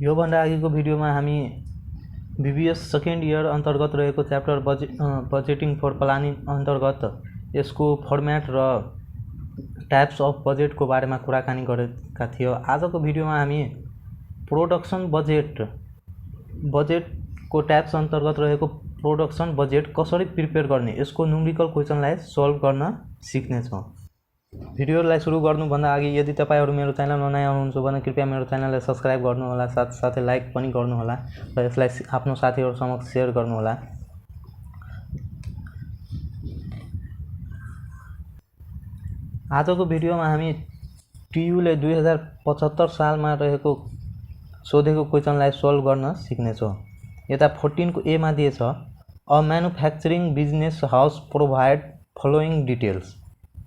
योभन्दा अघिको भिडियोमा हामी बीबीएस सेकेन्ड इयर अन्तर्गत रहेको च्याप्टर बजेटिङ फर प्लानिङ अन्तर्गत यसको फर्म्याट र टाइप्स अफ बजेटको बारेमा कुराकानी गरेका थियौँ। आजको भिडियोमा हामी प्रोडक्सन बजेटको टाइप्स अन्तर्गत रहेको प्रोडक्सन बजेट कसरी प्रिपेयर गर्ने यसको न्युमेरिकल क्वेसनलाई सल्भ गर्न सिक्नेछौँ। भिडियोलाई सुरु गर्नुभन्दा अघि यदि तपाईहरु मेरो च्यानलमा नयाँ हुनुहुन्छ भने कृपया मेरो च्यानललाई सब्स्क्राइब गर्नुहोला, साथसाथै लाइक पनि गर्नुहोला र यसलाई आफ्नो साथीहरु समक्ष शेयर गर्नुहोला। आजको भिडियोमा हामी टियुले 2075 सालमा रहेको सोधेको क्वेसनलाई सल्भ गर्न सिक्नेछौँ। यता 14 को ए मा दिएछ a manufacturing business house provide following details.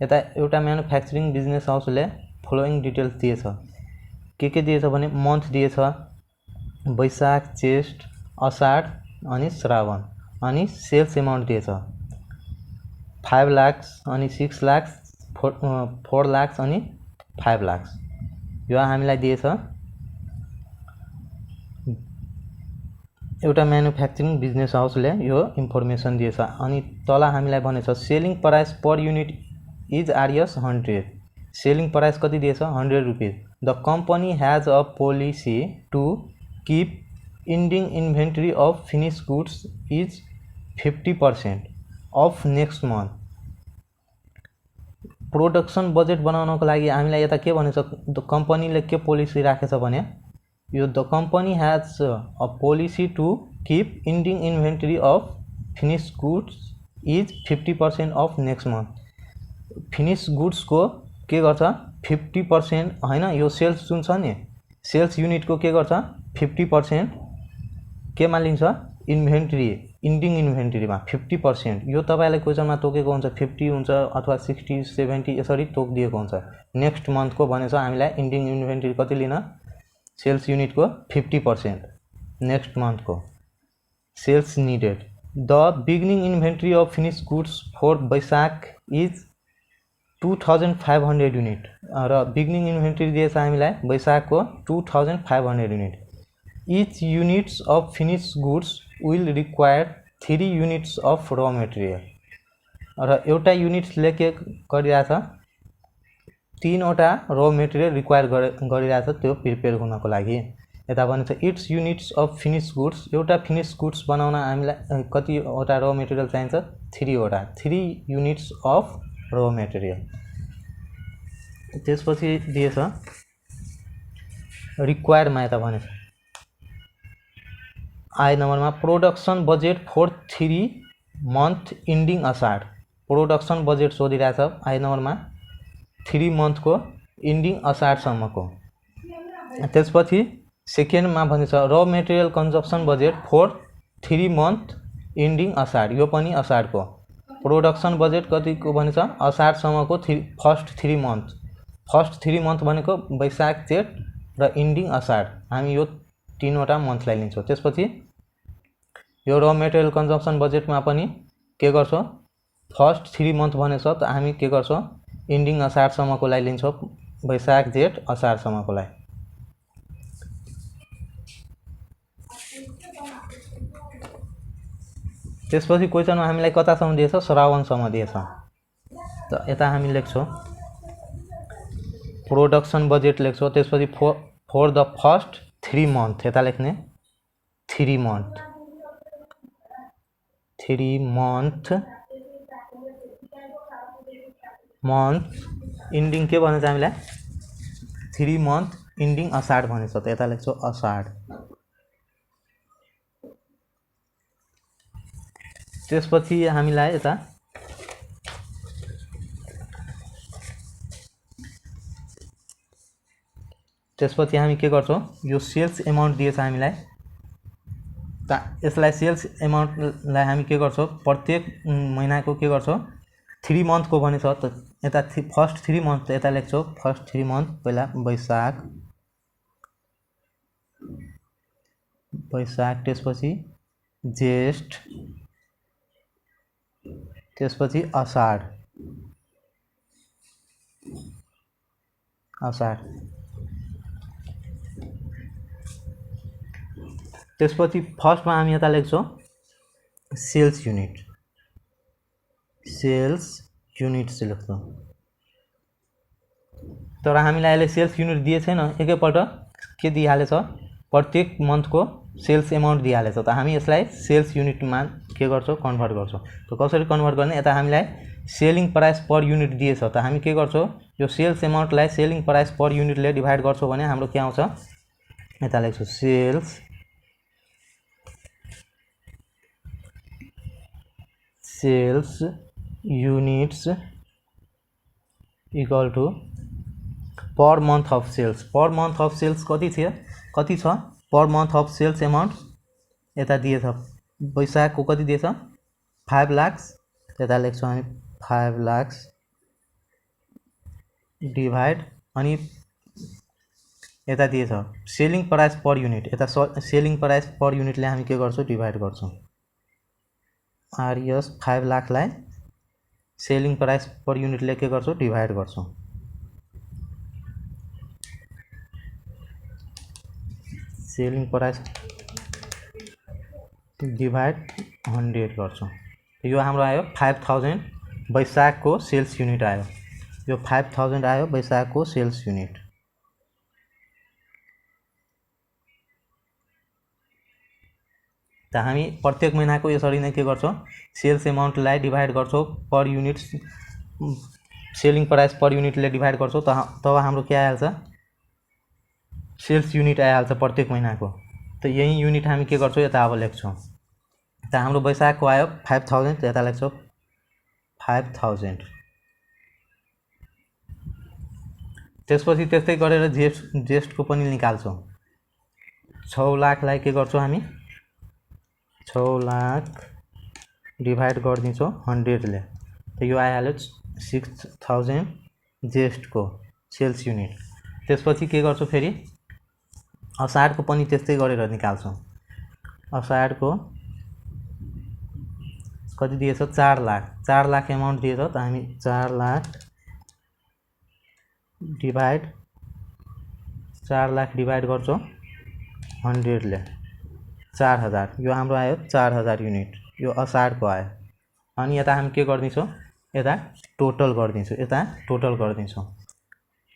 यता एउटा म्यानुफ्याक्चरिङ बिजनेस हाउसले फलोइङ डिटेल्स दिएछ। के दिएछ भने मन्थ दिएछ वैशाख, जेष्ठ, अषाढ अनि श्रावण, अनि सेल्स अमाउन्ट दिएछ 5 लाख अनि 6 लाख, 4 लाख अनि 5 लाख। यो हामीलाई दिएछ एउटा म्यानुफ्याक्चरिङ बिजनेस हाउसले यो इन्फर्मेसन दिएछ। अनि तल हामीलाई भनेछ selling price per unit is RS 100। Selling price कति दिएछ 100 rupees. The company has a policy to keep ending inventory of finish goods is 50% of next month. Production budget बनाउनको लागि हामीलाई यता के भनेछ कम्पनीले के पोलिसी राखेछ भने यो the company has a policy to keep ending inventory of finish goods is 50% of next month. Finish goods को के गर्छ 50% हैन, यो सेल्स जुन छ नि सेल्स युनिट को के गर्छ 50% के मा लिन्छ इन्भेन्टरी इन्डिङ इन्भेन्टरी मा 50%। यो तपाईलाई क्वेशनमा तोकेको हुन्छ 50 हुन्छ अथवा 60 70 यसरी तोक दिएको हुन्छ। नेक्स्ट मन्थ को भनेछ हामीलाई इन्डिङ इन्भेन्टरी कति लिन सेल्स युनिट को 50%। नेक्स्ट मंथ को sales needed the beginning inventory of finish goods for Baishakh is 2500 unit र बिगिनिङ इन्भेन्टरी दिएछ हामीलाई वैशाख को 2500 unit. Each units of finish goods will require 3 units of raw material र एउटा युनिट्सले के गरिरहेछ 3 वटा र मेटेरियल रिक्वायर गरिरहेछ त्यो प्रिपेयर हुनको लागि। यता भन्छ it's units of finish goods एउटा फिनिश गुड्स बनाउन हामीलाई कति वटा र मेटेरियल चाहिन्छ 3 वटा 3 युनिट्स अफ र मेटेरियल। त्यसपछि दिएछ रिक्वायर्ड मा यता भनेछ आई नम्बरमा production budget for 3 month ending Ashadh. Production budget सोधिरहेछ आई नम्बरमा 3 मंथ को इन्डिङ अषाढ सम्मको। त्यसपछि सेकेन्ड मा भनेछ raw material consumption budget for 3 month ending Ashadh, यो पनि अषाढ को। प्रोडक्सन बजेट कति को भनेछ अषाढ सम्मको फर्स्ट 3 मंथ। फर्स्ट 3 मंथ भनेको वैशाख, जेठ र इन्डिङ अषाढ, हामी यो 3 वटा मन्थलाई लिन्छौं। त्यसपछि यो र मेटेरियल कन्जम्पसन बजेटमा पनि के गर्छौं फर्स्ट 3 मंथ भनेछ त हामी के गर्छौं इन्डिङ अषाढ सम्मको लागि लिन्छौं वैशाख, जेठ, अषाढ सम्मको लागि। त्यसपछि क्वेशनमा हामीलाई कतासम्म दिएछ श्रावणसम्म दिएछ। त यता हामी लेख्छौं प्रोडक्सन बजेट लेख्छौं। त्यसपछि फर द फर्स्ट 3 मंथ यता लेख्ने 3 मंथ इन्डिङ के भनेछ हामीलाई 3 मंथ इन्डिङ अषाढ भनेछ त यता लेख्छौं अषाढ। त्यसपछि हामीलाई यता त्यसपछि हामी के गर्छौं यो सेल्स अमाउन्ट दिएछ हामीलाई त यसलाई सेल्स अमाउन्टलाई हामी के गर्छौं प्रत्येक महिनाको के गर्छौं 3 मंथ को भनेछ त यता फर्स्ट 3 मंथ यता लेख्छौं फर्स्ट 3 मंथ पहिला वैशाख, त्यसपछि जेष्ठ, त्यसपछि अषाढ, त्यसपछि फर्स्टमा हामी यता लेख्छौँ सेल्स युनिट चाहिँ लेख्छौँ। तर हामीलाई अहिले सेल्स युनिट दिए छैन, एकैपल्ट के दिइहालेछ प्रत्येक मन्थको सेल्स एमाउन्ट दिइहालेछ। त हामी यसलाई सेल्स युनिटमा के गर्छौँ कन्भर्ट गर्छौँ। त कसरी कन्भर्ट गर्ने, यता हामीलाई सेलिङ प्राइस पर युनिट दिएछ। त हामी के गर्छौँ यो सेल्स एमाउन्टलाई सेलिङ प्राइस पर युनिटले डिभाइड गर्छौँ भने हाम्रो के आउँछ, यता लेख्छौँ sales units equal to per month of sales. Per month of sales कति छ per month of sales amount यता दिएछ वैशाखको कति दिएछ 5 लाख। यता लेख्छौँ हामी 5 लाख डिभाइड अनि यता दिएछ सेलिङ प्राइस पर युनिट। यता सेलिङ प्राइस पर युनिटले हामी के गर्छौँ डिभाइड गर्छौँ। आरएस 5 लाखलाई सेलिङ प्राइस पर युनिटले के गर्छौँ डिभाइड गर्छौँ। सेलिङ प्राइस डिभाइड 100 गर्छौँ। यो हाम्रो आयो 5000 वैशाखको सेल्स युनिट आयो। यो 5000 आयो वैशाखको सेल्स युनिट। त हामी प्रत्येक महिनाको यसरी नै के गर्छौँ सेल्स एमाउन्टलाई डिभाइड गर्छौँ per unit selling price per युनिटले डिभाइड गर्छौँ। तब हाम्रो के आइहाल्छ सेल्स युनिट आइहाल्छ प्रत्येक महिनाको। त यही युनिट हामी के गर्छौँ यता अब लेख्छौँ। त हाम्रो वैशाखको आयो 5000, यता लेख्छौँ 5000। त्यसपछि त्यस्तै गरेर जेष्ठको पनि निकाल्छौँ। 6 लाखलाई के गर्छौँ हामी 6 लाख डिभाइड गरिदिन्छौँ 100 ले। त यो आइहाल्यो 6000 जेष्ठको सेल्स युनिट। त्यसपछि के गर्छौँ फेरि असाढको पनि त्यस्तै गरेर निकाल्छौँ। असाढको कति दिएछ 4 लाख। 4 लाख एमाउन्ट दिएछ। त हामी 4 लाख डिभाइड गर्छौँ 100 ले 4000। यो हाम्रो आयो 4000 युनिट। यो असाढको आयो। अनि यता हामी के गरिदिन्छौँ यता टोटल गरिदिन्छौँ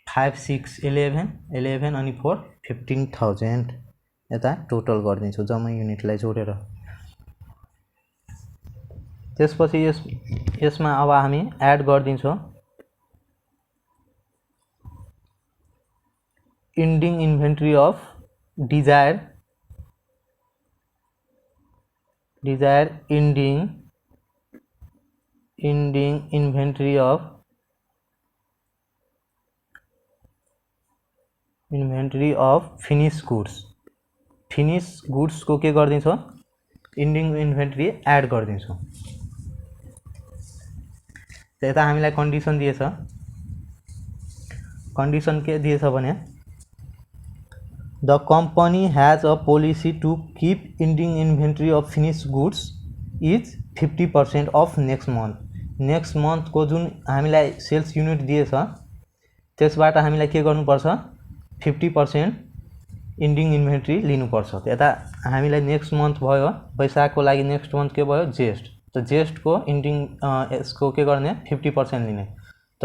5 6 11 अनि 4 15000 यता टोटल गरिदिन्छौँ जम्मै युनिटलाई जोडेर। त्यसपछि यसमा अब हामी एड गरिदिन्छौँ इन्डिङ इन्भेन्ट्री अफ डिजायर इन्डिङ इन्भेन्ट्री अफ फिनिश गुड्सको के गरिदिन्छौँ इन्डिङ इन्भेन्ट्री एड गरिदिन्छौँ। यता हामीलाई कन्डिसन दिएछ। कन्डिसन के दिएछ भने the company has a policy to keep ending inventory of finish goods is 50% of next मन्थको जुन हामीलाई सेल्स युनिट दिएछ त्यसबाट हामीलाई के गर्नुपर्छ 50% इन्डिङ इन्भेन्ट्री लिनुपर्छ। यता हामीलाई नेक्स्ट मन्थ भयो वैशाखको लागि नेक्स्ट मन्थ के भयो जेष्ठ। त जेष्ठको इन्डिङ यसको के गर्ने 50% लिने। त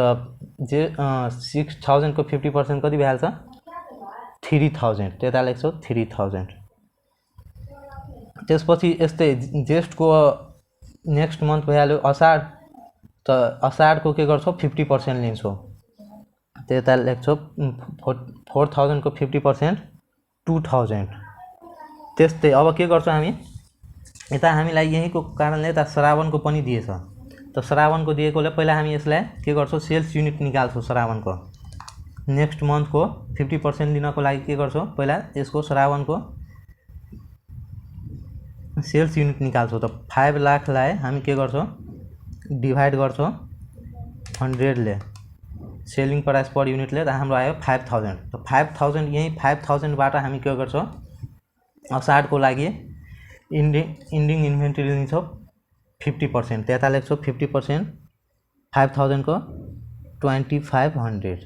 6000 को 50% कति भइहाल्छ 3000। त्यता लेख्छौँ 3000। त्यसपछि यस्तै जेष्ठको नेक्स्ट मन्थ भइहाल्यो असाढ। त असाढको के गर्छौँ 50% लिन्छौँ। त्यता लेख्छौँ 4000 को 50% 2000। त्यस्तै अब के गर्छौँ हामी यता हामीलाई यहीँको कारणले यता श्रावणको पनि दिएछ। त श्रावणको दिएकोले पहिला हामी यसलाई के गर्छौँ सेल्स युनिट निकाल्छौँ। श्रावणको नेक्स्ट मन्थको 50% लिनको लागि के गर्छौँ पहिला यसको श्रावणको सेल्स युनिट निकाल्छौँ। त 5 लाखलाई हामी के गर्छौँ डिभाइड गर्छौँ 100 ले सेलिङ प्राइस पर युनिटले। त हाम्रो आयो 5000। त 5000 यही 5000बाट हामी के गर्छौँ असाढको लागि इन्डिङ इन्भेन्ट्री लिन्छौँ 50%। त्यता लेख्छौँ 50% 5000 को 2500।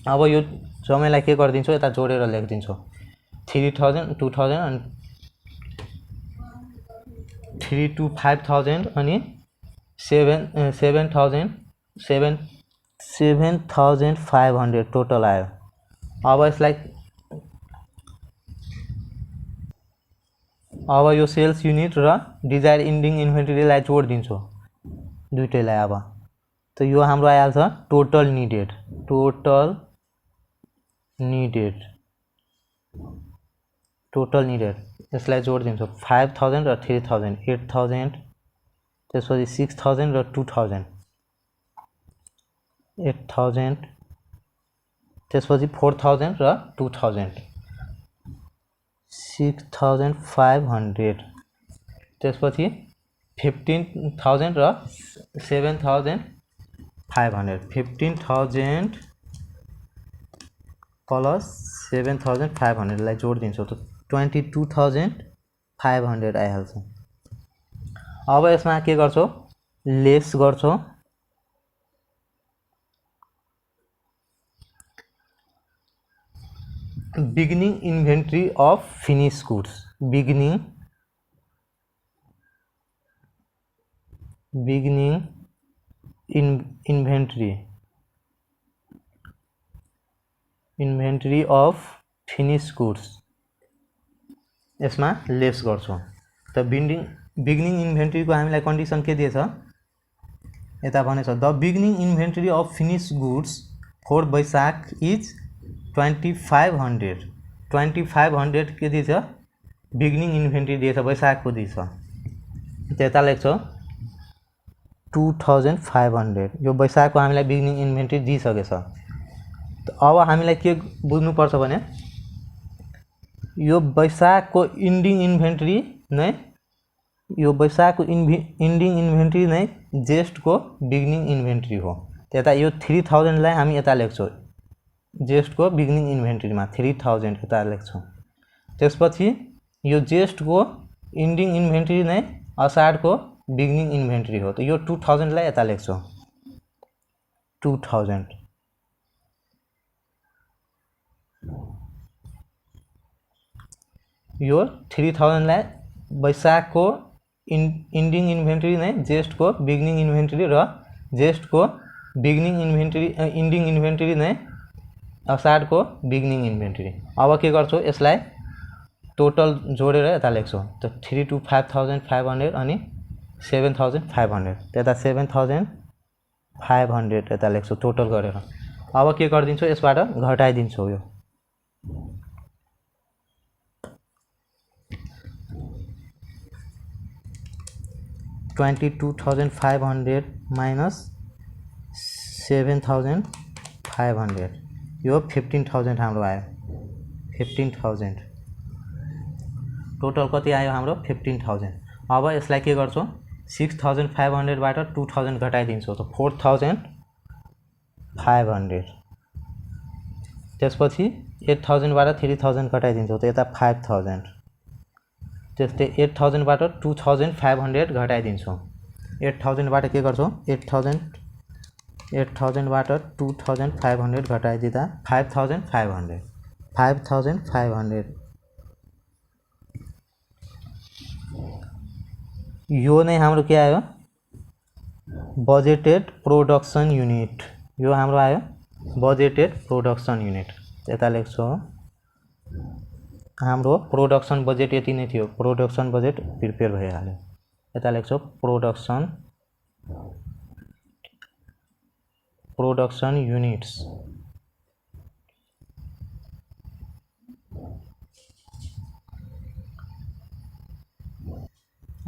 अब यो समयलाई के गरिदिन्छौँ यता जोडेर लेखिदिन्छौँ 3000 2000 अनि 3 to 5000 अनि 7500 टोटल आयो। अब यसलाई अब यो सेल्स युनिट र डिजायर इन्डिङ इन्भेन्टरीलाई जोडिदिन्छु दुईटैलाई। अब त यो हाम्रो आइहाल्छ टोटल निडेड यसलाई जोडिदिन्छु 5000 र 3000 8000 त्यसपछि 6000 र 2000 8000 त्यसपछि 4000 र 2000 6500 त्यसपछि 15000 र 7500 15000 प्लस 7500 लाई जोडिदिन्छु त 22500 आइहाल्छ। अब यसमा के गर्छौ लेस गर्छौ beginning inventory of finish goods beginning inventory of finish goods यसमा लेस गर्छौं। त बिगिनिङ इन्भेन्ट्रीको हामीलाई कन्डिसन के दिएछ यता भनेछ the beginning inventory of finish goods for Baishakh is 2500 के दिएछ बिगिनिङ इन्भेन्ट्री दिएछ वैशाखको दिएछ त्यता लेख्छौ 2500 यो वैशाखको हामीलाई बिगिनिङ इन्भेन्ट्री दिइसकेछ। अब हामीलाई के बुझ्नु पर्छ भने यो वैशाखको इन्डिङ इन्भेन्ट्री नै यो वैशाखको इन्डिङ इन्भेन्ट्री नै जेष्ठको बिगिनिङ इन्भेन्ट्री हो। त्यता यो 3000 लाई हामी यता लेख्छौं जेष्ठको बिगिनिङ इन्भेन्ट्रीमा 3000 यता लेख्छौं। त्यसपछि यो जेष्ठको इन्डिङ इन्भेन्ट्री नै असाढको बिगिनिङ इन्भेन्ट्री हो। त यो 2000 लाई यता लेख्छौं 2000 यो 3000 लाई वैशाखको इन्डिङ इन्भेन्ट्री नै जेष्ठको बिगिनिङ इन्भेन्ट्री र जेष्ठको बिगिनिङ इन्भेन्ट्री इन्डिङ इन्भेन्ट्री नै असाढको बिगिनिङ इन्भेन्ट्री। अब के गर्छौ यसलाई टोटल जोडेर यता लेख्छौ त 3 to 5500 अनि 7500 त्यता 7500 यता लेख्छौ टोटल गरेर। अब के गर्दिन्छौ यसबाट घटाइदिन्छौ यो 22,500 minus 7,500 यो 15,000 हाम्रो आयो 15,000 टोटल कति आयो हाम्रो 15,000। अब यसलाई के गर्छौ 6,500 बाट 2,000 घटाइदिन्छौ त 4,500 त्यसपछि 8,000 बाट 3,000 घटाइदिन्छौ त यता 5,000 त्यस्तै 8,000 बाट 2,500 घटाइदिन्छौ 8,000 बाट के गर्छौ 8,000 बाट 2,500 घटाइदिदा 5,500 यो नै हाम्रो के आयो बजेटेड प्रोडक्सन युनिट यो हाम्रो आयो बजेटेड प्रोडक्सन युनिट यता लेख्छौ हाम्रो प्रोडक्सन बजेट यति नै थियो प्रोडक्सन बजेट प्रिपेयर भइहाल्यो यता लेख्छौ प्रोडक्सन युनिट्स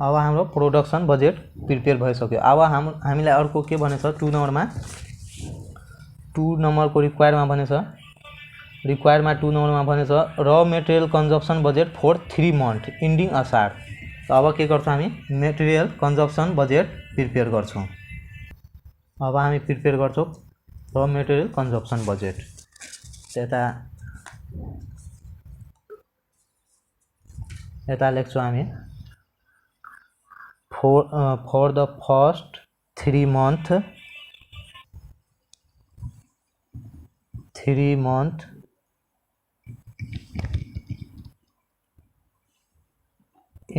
अब हाम्रो प्रोडक्सन बजेट प्रिपेयर भइसक्यो। अब हामीलाई अर्को के भनेछ 2 नम्बरमा 2 नम्बरको रिक्वायरमा भनेछ रिक्वायरमा 2 नम्बरमा भनेछ raw material consumption budget for 3 month ending Asar. अब के गर्छौं हामी मेटेरियल कन्जम्पसन बजेट प्रिपेयर गर्छौं। अब हामी प्रिपेयर गर्छौं र मेटेरियल कन्जम्पसन बजेट यता लेख्छौं हामी for the first 3 month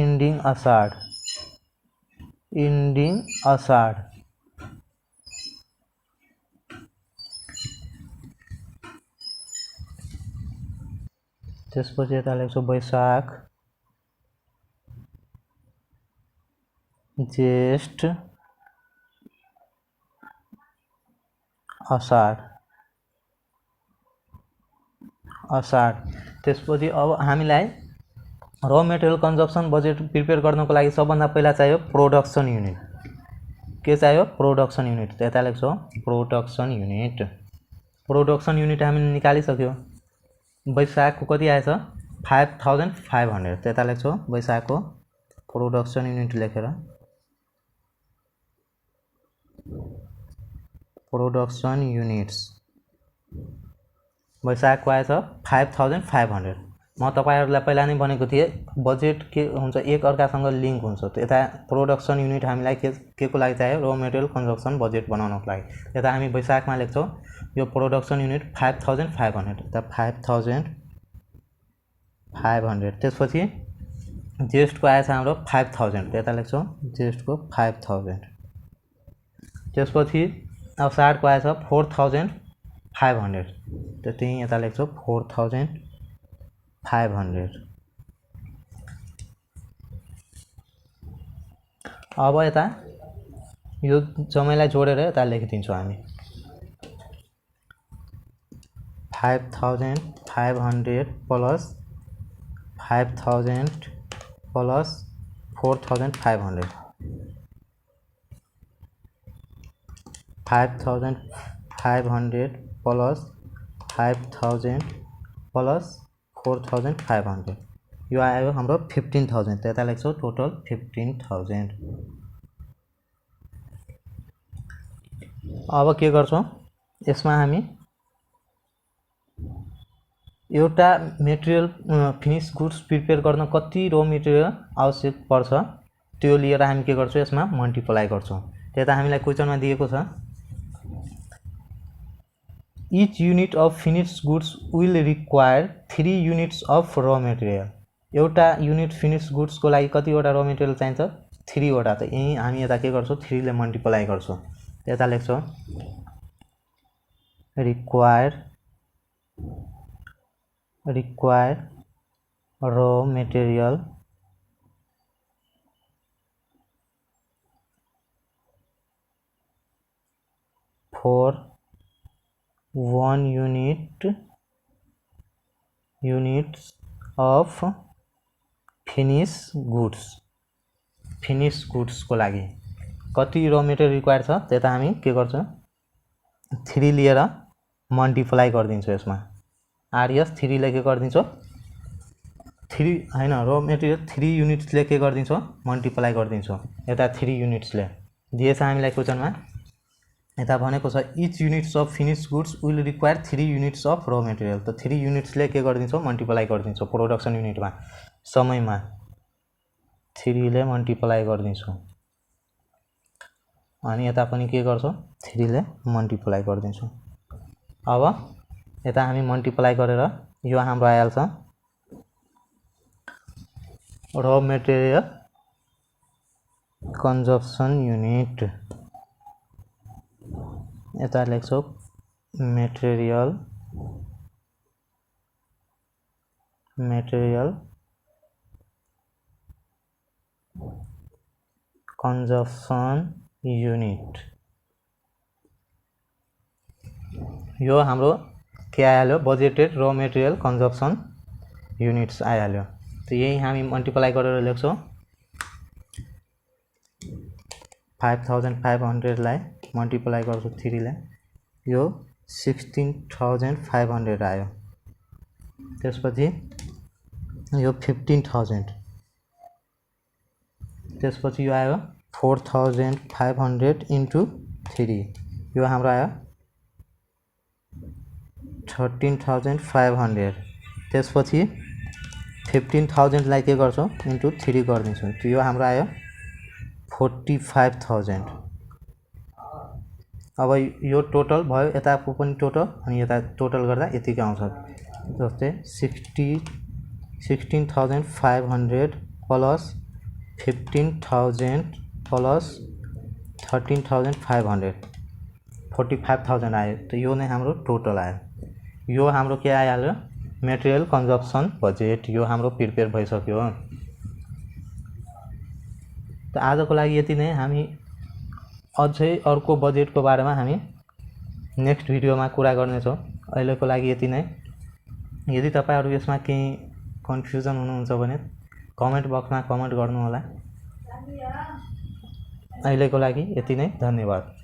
ending Ashad ending Asar. त्यसपछि यता लेख्छौँ वैशाख ज्येष्ठ असाढ। त्यसपछि अब हामीलाई र मेटेरियल कन्जम्सन बजेट प्रिपेयर गर्नको लागि सबभन्दा पहिला चाहियो प्रोडक्सन युनिट। के चाहियो? Production unit. त यता लेख्छौँ प्रोडक्सन युनिट। प्रोडक्सन युनिट हामीले निकालिसक्यो। वैशाखको कति आएछ? 5500। त यता लेख्छौँ वैशाखको प्रोडक्सन युनिट लेखेर प्रोडक्सन युनिट्स वैशाखको आएछ 5500। म तपाईहरुलाई पहिला नै भनेको थिएँ बजेट के हुन्छ एक अर्कासँग लिंक हुन्छ। त यता प्रोडक्सन युनिट हामीलाई के को लागि चाहियो? र मेटेरियल कन्जम्सन बजेट बनाउनको लागि। यता हामी वैशाखमा लेख्छौँ यो प्रोडक्सन युनिट 5500। त 5500। त्यसपछि ज्येष्ठको आएछ हाम्रो 5000। त यता लेख्छौँ ज्येष्ठको 5000। त्यसपछि असाढको आएछ 4500। त त्यही यता लेख्छौँ 4500। अब यता यो जम्मैलाई जोडेर यता लेखिदिन्छौँ हामी 5500 प्लस 5000 प्लस 4500। 5500 प्लस 5000 प्लस 4500 यो आयो हाम्रो 15000। त यता लेख्छौँ टोटल 15000। अब के गर्छौँ यसमा हामी एउटा मेटेरियल फिनिश गुड्स प्रिपेयर गर्न कति रो मेटेरियल आवश्यक पर्छ त्यो लिएर हामी के गर्छौँ यसमा मल्टिप्लाई गर्छौँ। त्यता हामीलाई क्वेशनमा दिएको छ each unit of finished goods will require 3 units of raw material। एउटा युनिट फिनिश गुड्स को लागि कतिवटा रॉ मेटेरियल चाहिन्छ? 3 वटा। त यही हामी यता के गर्छौं 3 ले मल्टिप्लाई गर्छौं। यता लेख्छौं require raw material for 1 units of finished goods को लागि कति रॉ मेटेरियल रिक्वायर छ त्यता हामी के गर्छौं 3 लिएर मल्टिप्लाई गर्दिन्छौं। यसमा आरएस 3 ले के गर्दिन्छौं 3 हैन रॉ मेटेरियल 3 युनिट्स ले के गर्दिन्छौं मल्टिप्लाई गर्दिन्छौं। यता 3 युनिट्स ले दिएछ हामीलाई क्वेशनमा। यता भनेको छ each units of finished goods will require 3 units of raw material। त 3 युनिट्स ले के गर्दिन्छौं मल्टिप्लाई गर्दिन्छौं प्रोडक्सन युनिटमा समयमा 3 ले मल्टिप्लाई गर्दिन्छौं। अनि यता पनि के गर्छौं 3 ले मल्टिप्लाई गर्दिन्छौं। अब यता हामी मल्टिप्लाई गरेर यो हाम्रो आइहाल्छ रॉ मेटेरियल कन्जम्सन युनिट। यता लेख्छौं मेटेरियल कन्जम्सन युनिट। यो हाम्रो के आइहाल्यो budgeted raw material consumption units आइहाल्यो। त यही हामी मल्टिप्लाई गरेर लेख्छौं 5500 लाई मल्टिप्लाई गर्छौं 3 ले यो 16500 आयो। त्यसपछि यो 15000 त्यसपछि यो आयो 4500 into 3 यो हाम्रो आयो 13500। त्यसपछि 15000 लाई के गर्छौं into 3 गर्दिन्छौं त यो हाम्रो आयो 45000। अब यो टोटल भयो यताको पनि टोटल अनि यता टोटल गर्दा यतिकै आउँछ। जस्तै 16500 प्लस 15000 प्लस 13,500 45,000 आयो। तो यो नै हाम्रो टोटल आयो। यो हाम्रो के आइहाल्यो मेटेरियल कन्जम्सन बजेट। यो हाम्रो प्रिपेयर भइसक्यो। त आजको लागि यति नै। हामी अझै अर्को बजेटको बारेमा हामी नेक्स्ट भिडियोमा कुरा गर्नेछौँ। अहिलेको लागि यति नै। यदि तपाईहरु यसमा केही कन्फ्युजन हुनुहुन्छ भने कमेन्ट बक्समा कमेन्ट गर्नुहोला। अहिलेको लागि यति नै। धन्यवाद।